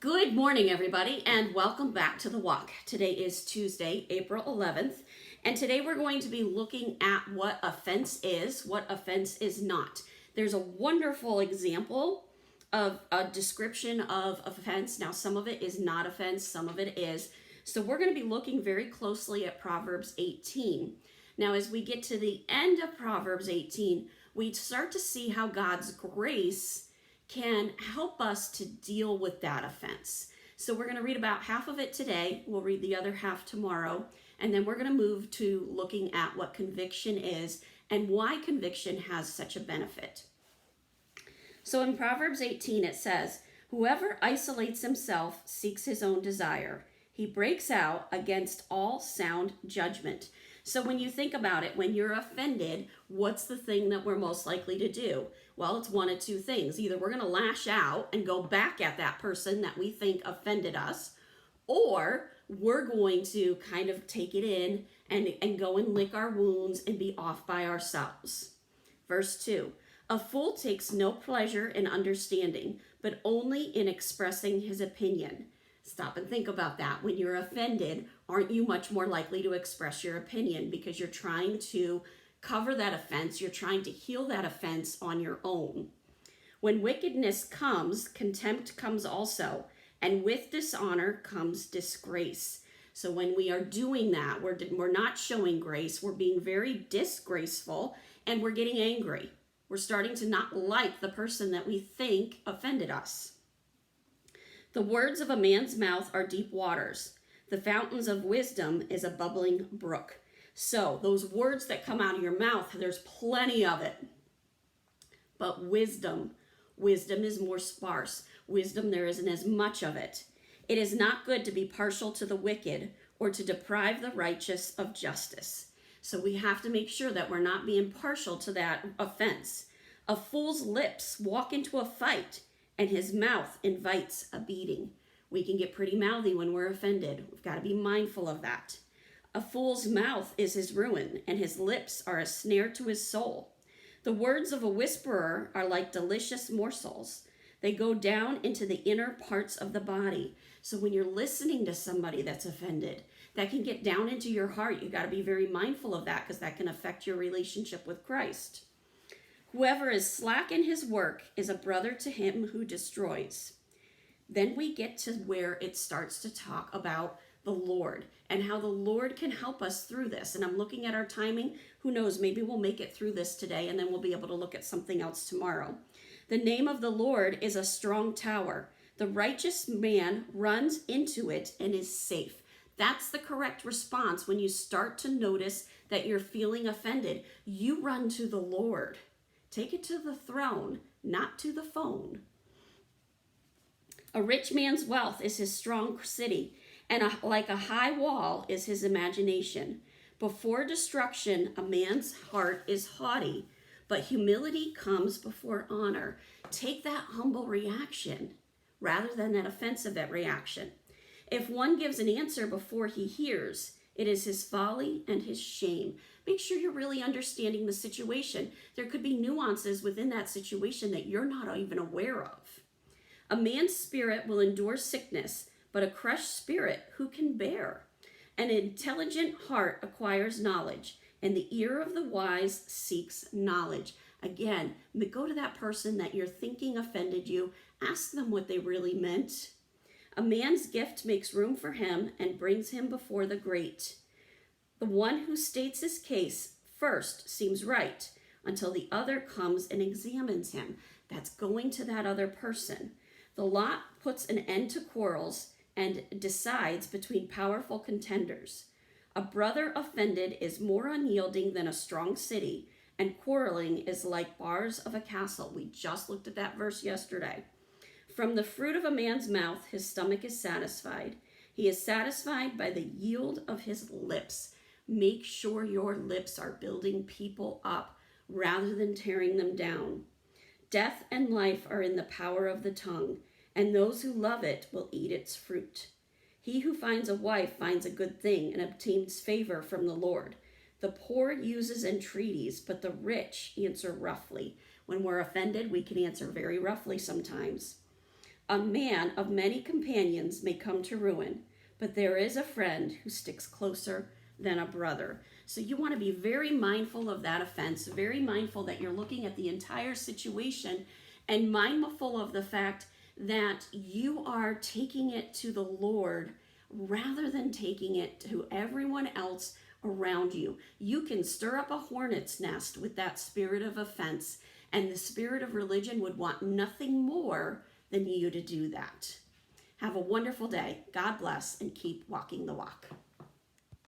Good morning, everybody, and welcome back to The Walk. Today is Tuesday, April 11th, and today we're going to be looking at what offense is, what offense is not. There's a wonderful example of a description of offense. Now, some of it is not offense, some of it is. So we're going to be looking very closely at Proverbs 18. Now, as we get to the end of Proverbs 18, we start to see how God's grace can help us to deal with that offense. So we're going to read about half of it today. We'll read the other half tomorrow. And then we're going to move to looking at what conviction is and why conviction has such a benefit. So in Proverbs 18, it says, "Whoever isolates himself seeks his own desire. He breaks out against all sound judgment." So when you think about it, when you're offended, what's the thing that we're most likely to do? Well, it's one of two things. Either we're going to lash out and go back at that person that we think offended us, or we're going to kind of take it in and go and lick our wounds and be off by ourselves. Verse 2, "A fool takes no pleasure in understanding, but only in expressing his opinion." Stop and think about that. When you're offended, aren't you much more likely to express your opinion because you're trying to cover that offense, you're trying to heal that offense on your own. When wickedness comes, contempt comes also, and with dishonor comes disgrace. So when we are doing that, we're not showing grace, we're being very disgraceful, and we're getting angry. We're starting to not like the person that we think offended us. "The words of a man's mouth are deep waters. The fountains of wisdom is a bubbling brook." So those words that come out of your mouth, there's plenty of it. But wisdom is more sparse. Wisdom, there isn't as much of it. "It is not good to be partial to the wicked or to deprive the righteous of justice." So we have to make sure that we're not being partial to that offense. "A fool's lips walk into a fight, and his mouth invites a beating." We can get pretty mouthy when we're offended. We've got to be mindful of that. "A fool's mouth is his ruin, and his lips are a snare to his soul." "The words of a whisperer are like delicious morsels. They go down into the inner parts of the body." So when you're listening to somebody that's offended, that can get down into your heart. You got to be very mindful of that because that can affect your relationship with Christ. "Whoever is slack in his work is a brother to him who destroys." Then we get to where it starts to talk about the Lord and how the Lord can help us through this. And I'm looking at our timing. Who knows, maybe we'll make it through this today and then we'll be able to look at something else tomorrow. "The name of the Lord is a strong tower. The righteous man runs into it and is safe." That's the correct response when you start to notice that you're feeling offended. You run to the Lord. Take it to the throne, not to the phone. "A rich man's wealth is his strong city, and like a high wall is his imagination. Before destruction, a man's heart is haughty, but humility comes before honor." Take that humble reaction rather than that offensive reaction. "If one gives an answer before he hears, it is his folly and his shame." Make sure you're really understanding the situation. There could be nuances within that situation that you're not even aware of. "A man's spirit will endure sickness, but a crushed spirit who can bear? An intelligent heart acquires knowledge, and the ear of the wise seeks knowledge." Again, go to that person that you're thinking offended you. Ask them what they really meant. "A man's gift makes room for him and brings him before the great. The one who states his case first seems right until the other comes and examines him." That's going to that other person. "The lot puts an end to quarrels and decides between powerful contenders. A brother offended is more unyielding than a strong city, and quarreling is like bars of a castle." We just looked at that verse yesterday. "From the fruit of a man's mouth, his stomach is satisfied. He is satisfied by the yield of his lips." Make sure your lips are building people up rather than tearing them down. "Death and life are in the power of the tongue, and those who love it will eat its fruit. He who finds a wife finds a good thing and obtains favor from the Lord. The poor uses entreaties, but the rich answer roughly." When we're offended, we can answer very roughly sometimes. A man of many companions may come to ruin, but there is a friend who sticks closer than a brother. So you want to be very mindful of that offense, very mindful that you're looking at the entire situation and mindful of the fact that you are taking it to the Lord rather than taking it to everyone else around you. You can stir up a hornet's nest with that spirit of offense, and the spirit of religion would want nothing more than you to do that. Have a wonderful day. God bless, and keep walking the walk.